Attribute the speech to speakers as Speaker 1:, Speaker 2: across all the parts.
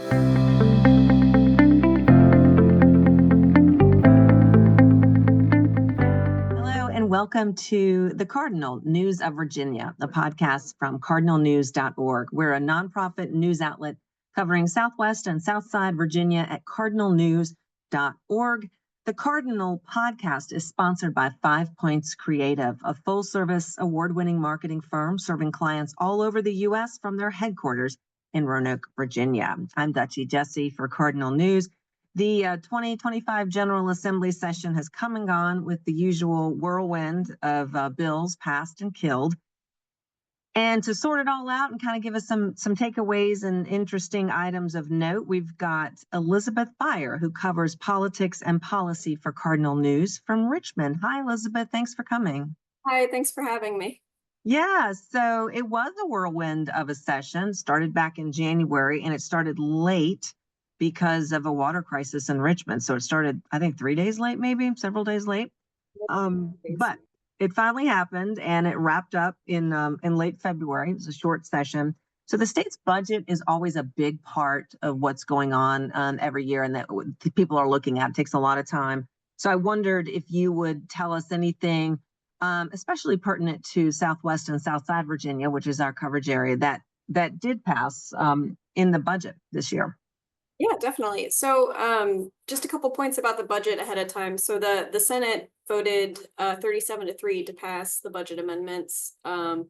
Speaker 1: Hello, and welcome to the Cardinal News of Virginia, the podcast from cardinalnews.org. We're a nonprofit news outlet covering Southwest and Southside Virginia at cardinalnews.org. The Cardinal podcast is sponsored by 5 Points Creative, a full-service award-winning marketing firm serving clients all over the U.S. from their headquarters in Roanoke, Virginia. I'm Dutchie Jessee for Cardinal News. The 2025 General Assembly session has come and gone with the usual whirlwind of bills passed and killed. And to sort it all out and kind of give us some takeaways and interesting items of note, we've got Elizabeth Beyer, who covers politics and policy for Cardinal News from Richmond. Hi, Elizabeth. Thanks for coming.
Speaker 2: Hi, thanks for having me.
Speaker 1: Yeah, so it was a whirlwind of a session, started back in January, and it started late because of a water crisis in Richmond. So it started, I think, 3 days late, maybe several days late. But it finally happened, and it wrapped up in late February. It was a short session. So the state's budget is always a big part of what's going on every year, and that people are looking at. It takes a lot of time. So I wondered if you would tell us anything, especially pertinent to Southwest and Southside Virginia, which is our coverage area, that did pass in the budget this year.
Speaker 2: Yeah, definitely. So just a couple points about the budget ahead of time. So the Senate voted 37-3 to pass the budget amendments, and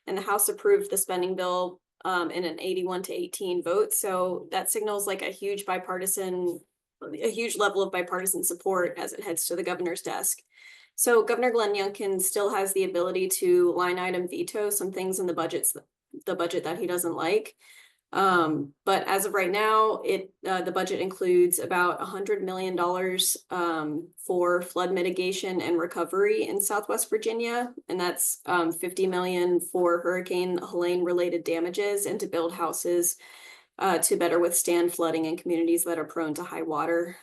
Speaker 2: the House approved the spending bill in an 81-18 vote. So that signals like a huge level of bipartisan support as it heads to the governor's desk. So Governor Glenn Youngkin still has the ability to line item veto some things in the budget that he doesn't like. But as of right now, the budget includes about $100 million for flood mitigation and recovery in Southwest Virginia, and that's $50 million for Hurricane Helene related damages and to build houses to better withstand flooding in communities that are prone to high water.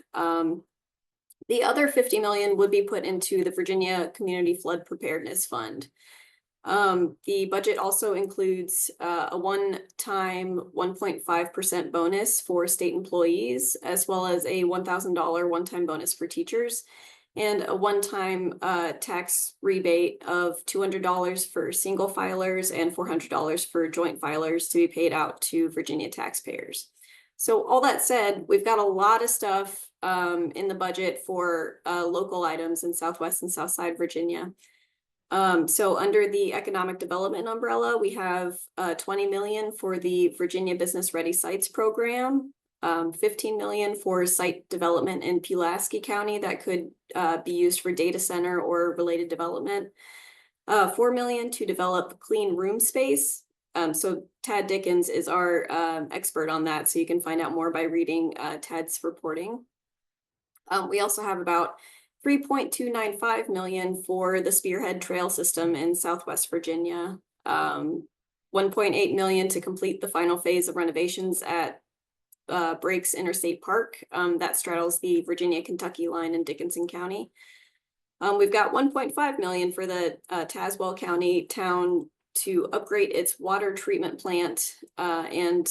Speaker 2: The other $50 million would be put into the Virginia Community Flood Preparedness Fund. The budget also includes a one-time 1.5% bonus for state employees, as well as a $1,000 one-time bonus for teachers, and a one-time tax rebate of $200 for single filers and $400 for joint filers to be paid out to Virginia taxpayers. So all that said, we've got a lot of stuff in the budget for local items in Southwest and Southside Virginia. So under the economic development umbrella, we have $20 million for the Virginia Business Ready Sites program, $15 million for site development in Pulaski County that could be used for data center or related development, $4 million to develop clean room space. So Tad Dickens is our expert on that, so you can find out more by reading Tad's reporting. We also have about $3.295 million for the Spearhead Trail System in Southwest Virginia, $1.8 million to complete the final phase of renovations at Breaks Interstate Park that straddles the Virginia-Kentucky line in Dickinson County. We've got $1.5 million for the Tazewell County town to upgrade its water treatment plant, and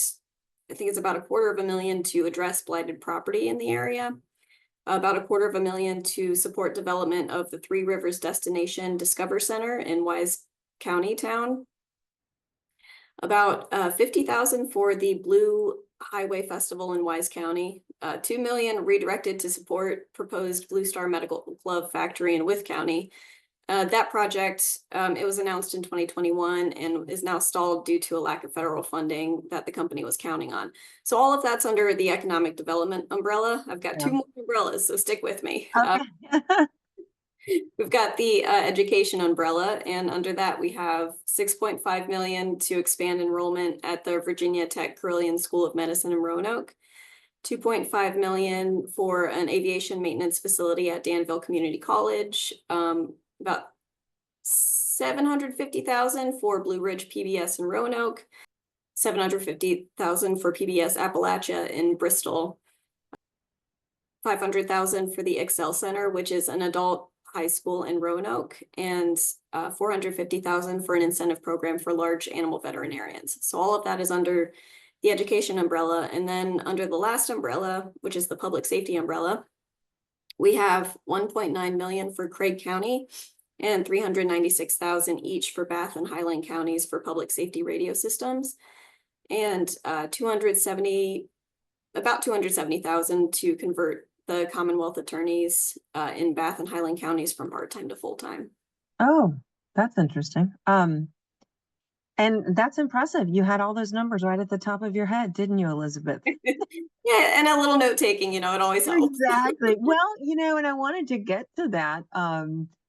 Speaker 2: I think it's about $250,000 to address blighted property in the area. About $250,000 to support development of the Three Rivers Destination Discover Center in Wise County town. About $50,000 for the Blue Highway Festival in Wise County. $2 million redirected to support proposed Blue Star Medical Glove Factory in Wythe County. That project, it was announced in 2021 and is now stalled due to a lack of federal funding that the company was counting on. So all of that's under the economic development umbrella. I've got two more umbrellas, so stick with me.
Speaker 1: Okay.
Speaker 2: We've got the education umbrella, and under that we have $6.5 million to expand enrollment at the Virginia Tech Carilion School of Medicine in Roanoke, $2.5 million for an aviation maintenance facility at Danville Community College, about $750,000 for Blue Ridge PBS in Roanoke, $750,000 for PBS Appalachia in Bristol, $500,000 for the Excel Center, which is an adult high school in Roanoke, and $450,000 for an incentive program for large animal veterinarians. So all of that is under the education umbrella. And then under the last umbrella, which is the public safety umbrella, we have 1.9 million for Craig County and 396,000 each for Bath and Highland counties for public safety radio systems, and about 270,000 to convert the Commonwealth attorneys in Bath and Highland counties from part-time to full-time.
Speaker 1: Oh, that's interesting. And that's impressive. You had all those numbers right at the top of your head, didn't you, Elizabeth?
Speaker 2: Yeah, and a little note taking, it always helps.
Speaker 1: Exactly. Well, and I wanted to get to that.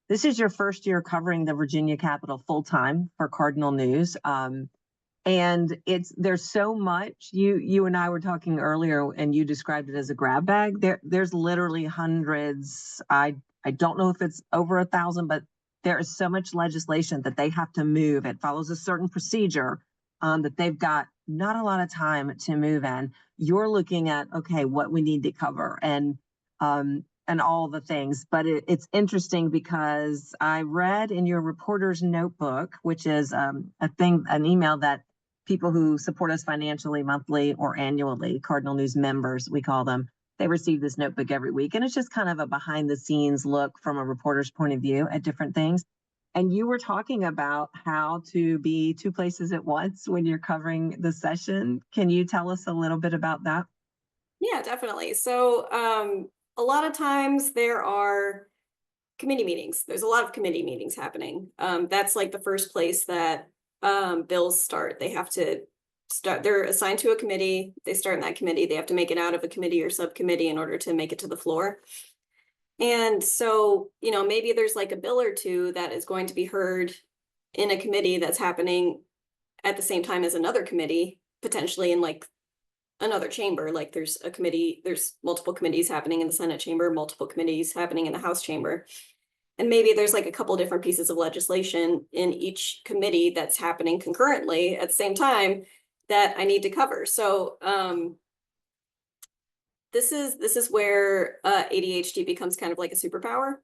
Speaker 1: This is your first year covering the Virginia Capitol full time for Cardinal News. And there's so much. You and I were talking earlier, and you described it as a grab bag. There's literally hundreds. I don't know if it's over 1,000, but there is so much legislation that they have to move. It follows a certain procedure that they've got not a lot of time to move in. You're looking at, okay, what we need to cover and all the things. But it's interesting because I read in your reporter's notebook, which is an email that people who support us financially, monthly or annually, Cardinal News members, we call them, they receive this notebook every week. And it's just kind of a behind the scenes look from a reporter's point of view at different things. And you were talking about how to be two places at once when you're covering the session. Can you tell us a little bit about that?
Speaker 2: Yeah, definitely. So a lot of times there are committee meetings. There's a lot of committee meetings happening. That's like the first place that bills start. They have to start, they're assigned to a committee. They start in that committee. They have to make it out of a committee or subcommittee in order to make it to the floor. And so, maybe there's like a bill or two that is going to be heard in a committee that's happening at the same time as another committee, potentially in like another chamber. Like there's multiple committees happening in the Senate chamber, multiple committees happening in the House chamber. And maybe there's like a couple different pieces of legislation in each committee that's happening concurrently at the same time that I need to cover. So this is where ADHD becomes kind of like a superpower.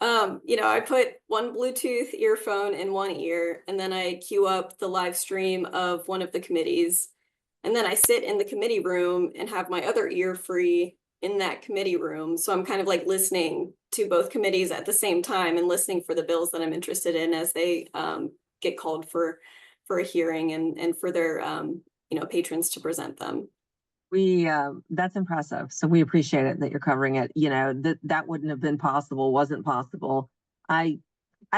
Speaker 2: I put one Bluetooth earphone in one ear, and then I queue up the live stream of one of the committees. And then I sit in the committee room and have my other ear free in that committee room. So I'm kind of like listening to both committees at the same time and listening for the bills that I'm interested in as they get called for a hearing and for their patrons to present them.
Speaker 1: That's impressive. So we appreciate it that you're covering it. That wouldn't have been possible, wasn't possible. I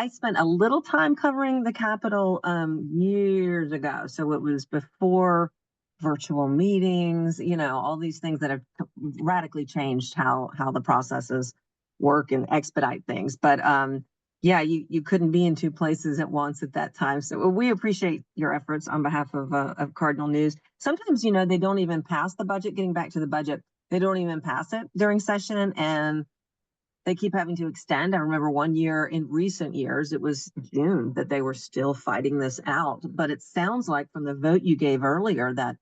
Speaker 1: spent a little time covering the Capitol years ago. So it was before virtual meetings, all these things that have radically changed how the processes work and expedite things. But yeah, you couldn't be in two places at once at that time. So we appreciate your efforts on behalf of Cardinal News. Sometimes, they don't even pass the budget. Getting back to the budget, they don't even pass it during session, and they keep having to extend. I remember one year in recent years, it was June that they were still fighting this out. But it sounds like from the vote you gave earlier that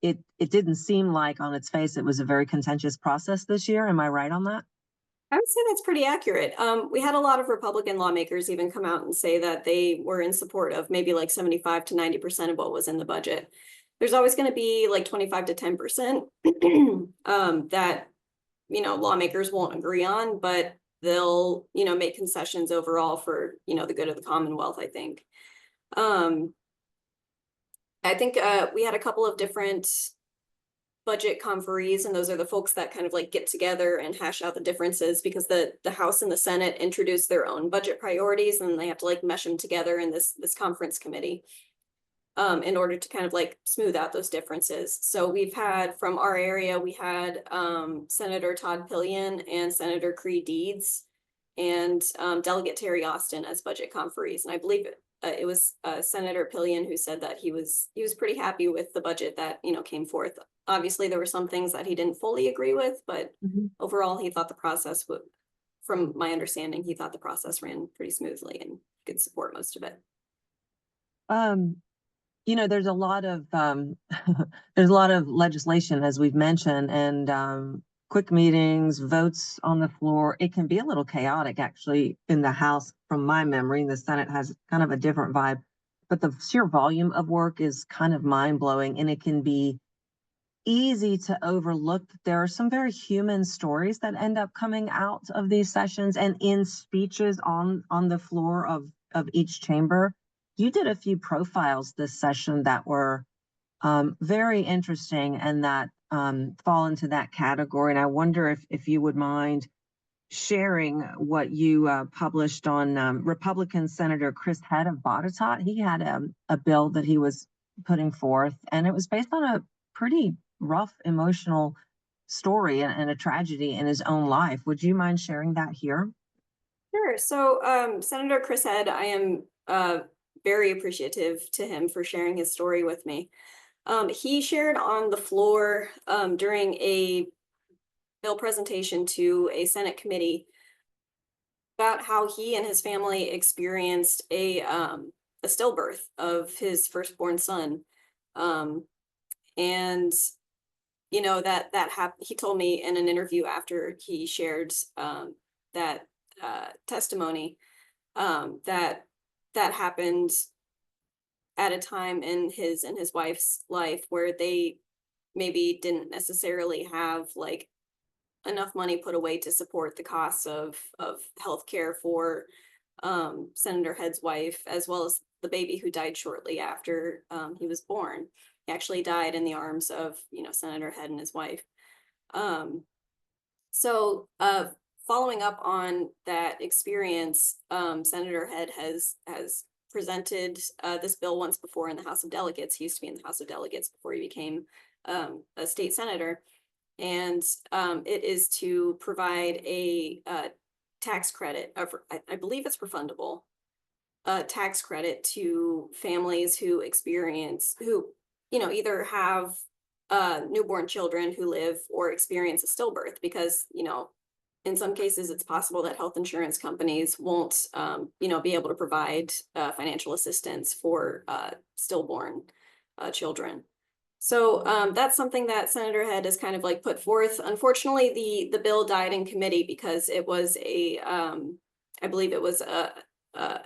Speaker 1: it didn't seem like on its face it was a very contentious process this year. Am I right on that?
Speaker 2: I would say that's pretty accurate. We had a lot of Republican lawmakers even come out and say that they were in support of maybe like 75 to 90% of what was in the budget. There's always going to be like 25 to 10% that, lawmakers won't agree on, but they'll, make concessions overall for, the good of the Commonwealth, I think. I think we had a couple of different budget conferees, and those are the folks that kind of like get together and hash out the differences, because the House and the Senate introduce their own budget priorities, and they have to like mesh them together in this conference committee in order to kind of like smooth out those differences. So we've had, from our area, we had Senator Todd Pillion and Senator Cree Deeds and Delegate Terry Austin as budget conferees, and I believe it was Senator Pillion who said that he was pretty happy with the budget that came forth. Obviously, there were some things that he didn't fully agree with, but overall, he thought the process would, from my understanding, he thought the process ran pretty smoothly and could support most of it.
Speaker 1: There's a lot of there's a lot of legislation, as we've mentioned, and quick meetings, votes on the floor. It can be a little chaotic, actually, in the House, from my memory. The Senate has kind of a different vibe, but the sheer volume of work is kind of mind blowing, and it can be easy to overlook that there are some very human stories that end up coming out of these sessions and in speeches on the floor of each chamber. You did a few profiles this session that were very interesting and that fall into that category. And I wonder if you would mind sharing what you published on Republican Senator Chris Head of Botetourt. He had a bill that he was putting forth, and it was based on a pretty rough emotional story and a tragedy in his own life. Would you mind sharing that here?
Speaker 2: Sure. So, Senator Chris Head, I am very appreciative to him for sharing his story with me. He shared on the floor during a bill presentation to a Senate committee about how he and his family experienced a stillbirth of his firstborn son. And he told me in an interview after he shared that testimony that happened at a time in his and his wife's life where they maybe didn't necessarily have like enough money put away to support the costs of healthcare for Senator Head's wife, as well as the baby who died shortly after he was born. He actually died in the arms of Senator Head and his wife. So following up on that experience, Senator Head has presented this bill once before in the House of Delegates. He used to be in the House of Delegates before he became a state senator. And it is to provide a tax credit, I believe it's refundable, tax credit to families who either have newborn children who live or experience a stillbirth, because, in some cases it's possible that health insurance companies won't, be able to provide financial assistance for stillborn children. So that's something that Senator Head has kind of like put forth. Unfortunately, the bill died in committee because it was I believe it was a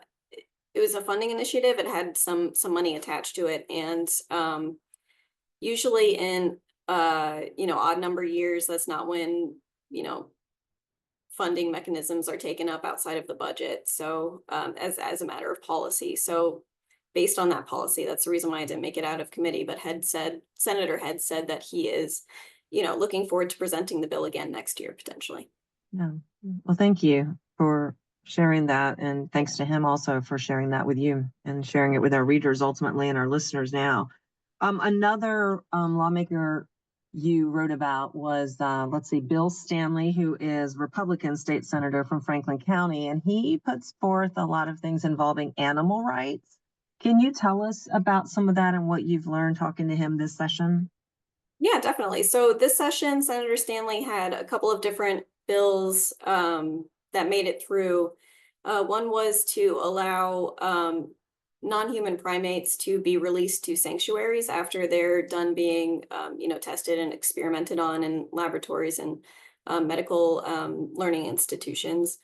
Speaker 2: funding initiative. It had some money attached to it, and usually in odd number years, that's not when funding mechanisms are taken up outside of the budget. So as a matter of policy. So based on that policy, that's the reason why I didn't make it out of committee. But Senator Head said that he is, looking forward to presenting the bill again next year, potentially.
Speaker 1: Yeah. Well, thank you for sharing that. And thanks to him also for sharing that with you and sharing it with our readers ultimately and our listeners now. Another lawmaker you wrote about was, Bill Stanley, who is Republican state senator from Franklin County, and he puts forth a lot of things involving animal rights. Can you tell us about some of that and what you've learned talking to him this session?
Speaker 2: Yeah, definitely. So this session, Senator Stanley had a couple of different bills that made it through. One was to allow non-human primates to be released to sanctuaries after they're done being, tested and experimented on in laboratories and medical learning institutions.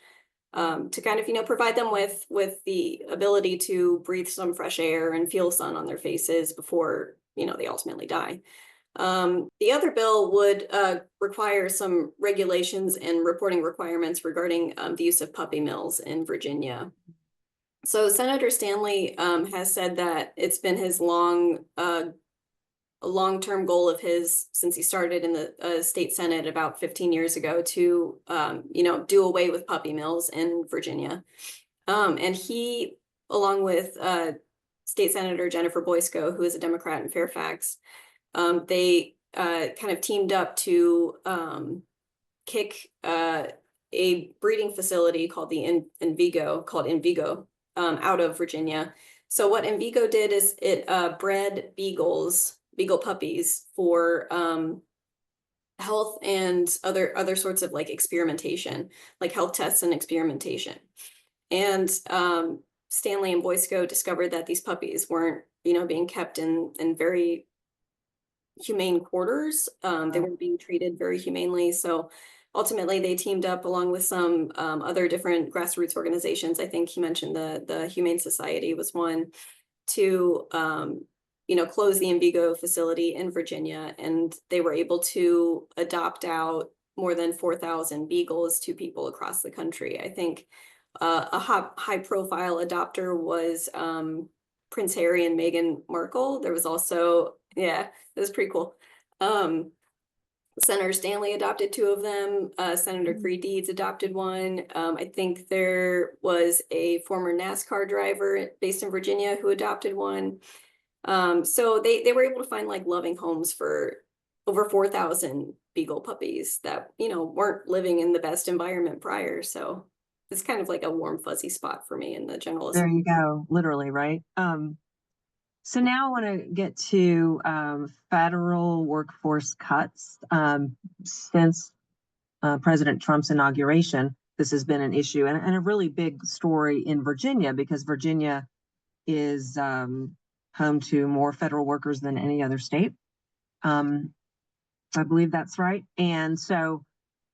Speaker 2: To kind of, provide them with the ability to breathe some fresh air and feel sun on their faces before, they ultimately die. The other bill would require some regulations and reporting requirements regarding the use of puppy mills in Virginia. So Senator Stanley has said that it's been his a long-term goal of his since he started in the state Senate about 15 years ago to, do away with puppy mills in Virginia. And he, along with State Senator Jennifer Boysko, who is a Democrat in Fairfax, they kind of teamed up to kick a breeding facility called Invigo out of Virginia. So what Invigo did is it bred beagle puppies for health and other sorts of like experimentation, like health tests and experimentation. And Stanley and Boysko discovered that these puppies weren't, being kept in very humane quarters. They weren't being treated very humanely. So ultimately they teamed up along with some other different grassroots organizations. I think he mentioned the Humane Society was one, to close the Envigo facility in Virginia, and they were able to adopt out more than 4,000 beagles to people across the country. I think a high profile adopter was Prince Harry and Meghan Markle. There was also, yeah, it was pretty cool. Senator Stanley adopted 2 of them. Senator Creed Deeds adopted one. I think there was a former NASCAR driver based in Virginia who adopted one. So they were able to find like loving homes for over 4,000 beagle puppies that, weren't living in the best environment prior. So it's kind of like a warm, fuzzy spot for me in the general
Speaker 1: There
Speaker 2: assembly.
Speaker 1: you go, literally, right? So now I want to get to federal workforce cuts. Since President Trump's inauguration, this has been an issue and a really big story in Virginia, because Virginia is home to more federal workers than any other state. I believe that's right. And so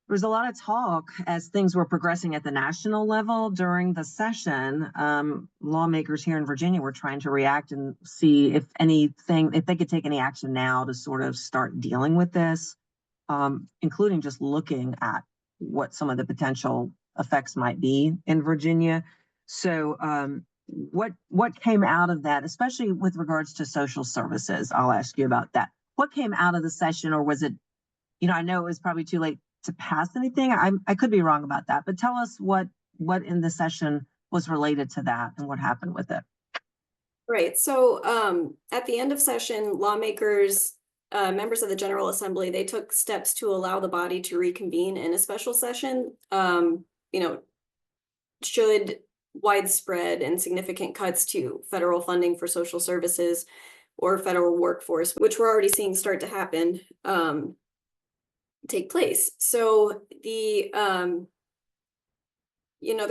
Speaker 1: there was a lot of talk as things were progressing at the national level during the session. Lawmakers here in Virginia were trying to react and see if they could take any action now to sort of start dealing with this, including just looking at what some of the potential effects might be in Virginia. So what came out of that, especially with regards to social services? I'll ask you about that. What came out of the session, or was it, I know it was probably too late to pass anything. I could be wrong about that, but tell us what in the session was related to that and what happened with it.
Speaker 2: Right. So at the end of session, lawmakers, members of the General Assembly, they took steps to allow the body to reconvene in a special session. Should widespread and significant cuts to federal funding for social services or federal workforce, which we're already seeing start to happen, take place. So the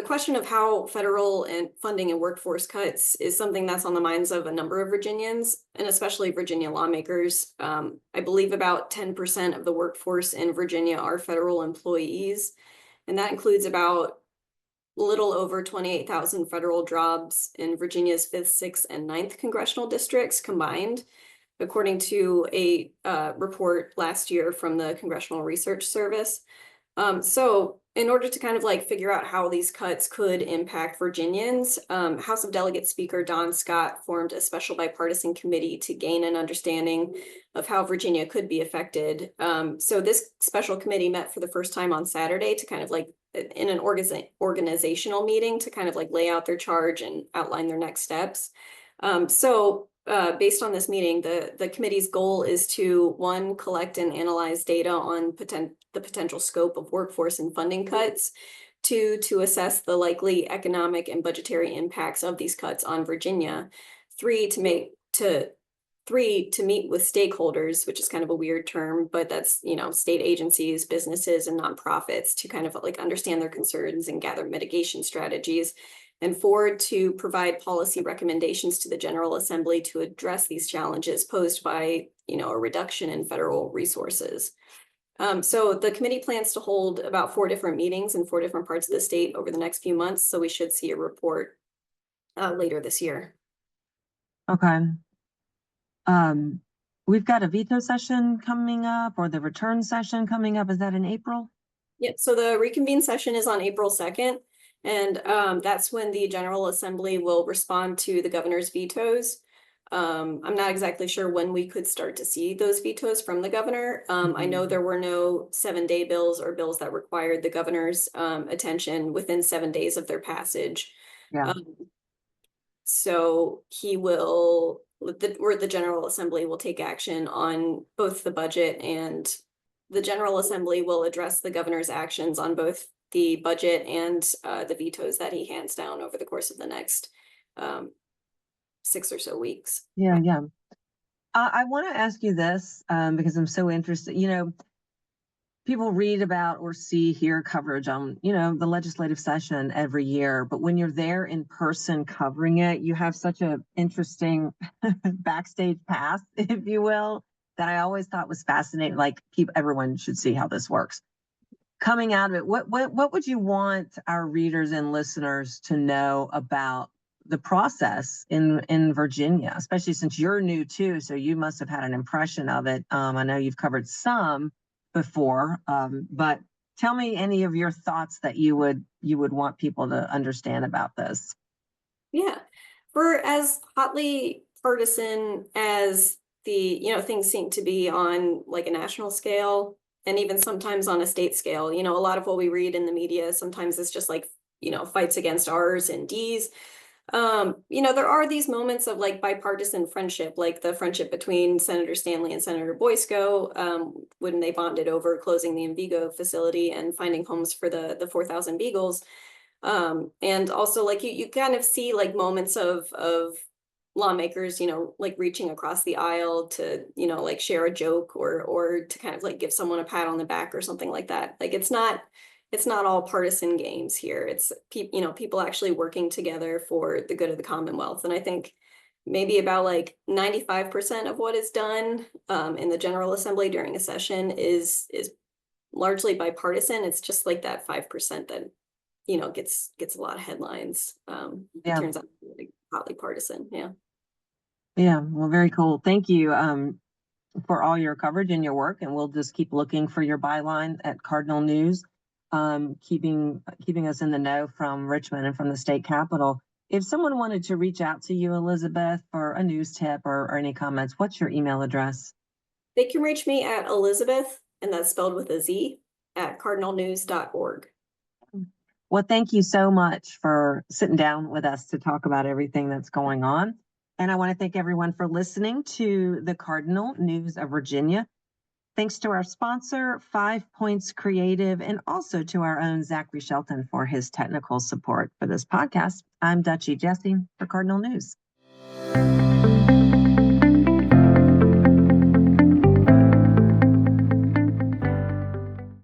Speaker 2: question of how federal and funding and workforce cuts is something that's on the minds of a number of Virginians, and especially Virginia lawmakers. I believe about 10% of the workforce in Virginia are federal employees, and that includes about a little over 28,000 federal jobs in Virginia's 5th, 6th, and 9th congressional districts combined, according to a report last year from the Congressional Research Service. So in order to kind of like figure out how these cuts could impact Virginians, House of Delegates Speaker Don Scott formed a special bipartisan committee to gain an understanding of how Virginia could be affected. So this special committee met for the first time on Saturday to kind of like in an organizational meeting to kind of like lay out their charge and outline their next steps. Based on this meeting, the committee's goal is to, 1, collect and analyze data on the potential scope of workforce and funding cuts, 2, to assess the likely economic and budgetary impacts of these cuts on Virginia, 3, to meet with stakeholders, which is kind of a weird term, but that's, state agencies, businesses, and nonprofits, to kind of like understand their concerns and gather mitigation strategies. And 4, to provide policy recommendations to the General Assembly to address these challenges posed by, a reduction in federal resources. So the committee plans to hold about 4 different meetings in 4 different parts of the state over the next few months. So we should see a report later this year.
Speaker 1: Okay. We've got a veto session coming up, or the return session coming up. Is that in April?
Speaker 2: Yeah, so the reconvene session is on April 2nd. And that's when the General Assembly will respond to the governor's vetoes. I'm not exactly sure when we could start to see those vetoes from the governor. I know there were no 7-day bills or bills that required the governor's attention within 7 days of their passage.
Speaker 1: Yeah.
Speaker 2: So he will, the General Assembly will take action on both the budget, and the General Assembly will address the governor's actions on both the budget and the vetoes that he hands down over the course of the next 6 or so weeks.
Speaker 1: Yeah. I want to ask you this because I'm so interested. People read about or hear coverage on, the legislative session every year, but when you're there in person covering it, you have such an interesting backstage pass, if you will, that I always thought was fascinating. Like, everyone should see how this works. Coming out of it, what would you want our readers and listeners to know about the process in Virginia, especially since you're new too, so you must have had an impression of it. I know you've covered some before, but tell me any of your thoughts that you would want people to understand about this.
Speaker 2: Yeah. For as hotly partisan as things seem to be on like a national scale and even sometimes on a state scale, a lot of what we read in the media sometimes is just like, fights against R's and D's. There are these moments of like bipartisan friendship, like the friendship between Senator Stanley and Senator Boysko, when they bonded over closing the Envigo facility and finding homes for the 4,000 beagles. And also like you kind of see like moments of lawmakers, like reaching across the aisle to, like share a joke or to kind of like give someone a pat on the back or something like that. Like it's not all partisan games here. It's people actually working together for the good of the Commonwealth. And I think maybe about like 95% of what is done in the General Assembly during a session is largely bipartisan. It's just like that 5% that gets a lot of headlines. It
Speaker 1: Yeah.
Speaker 2: turns out to be hotly partisan. Yeah.
Speaker 1: Yeah. Well, very cool. Thank you for all your coverage and your work, and we'll just keep looking for your byline at Cardinal News, keeping us in the know from Richmond and from the state capitol. If someone wanted to reach out to you, Elizabeth, for a news tip or any comments, what's your email address?
Speaker 2: They can reach me at Elizabeth, and that's spelled with a Z, at cardinalnews.org.
Speaker 1: Well, thank you so much for sitting down with us to talk about everything that's going on. And I want to thank everyone for listening to the Cardinal News of Virginia. Thanks to our sponsor, 5 Points Creative, and also to our own Zachary Shelton for his technical support for this podcast. I'm Dutchie Jessee for Cardinal News.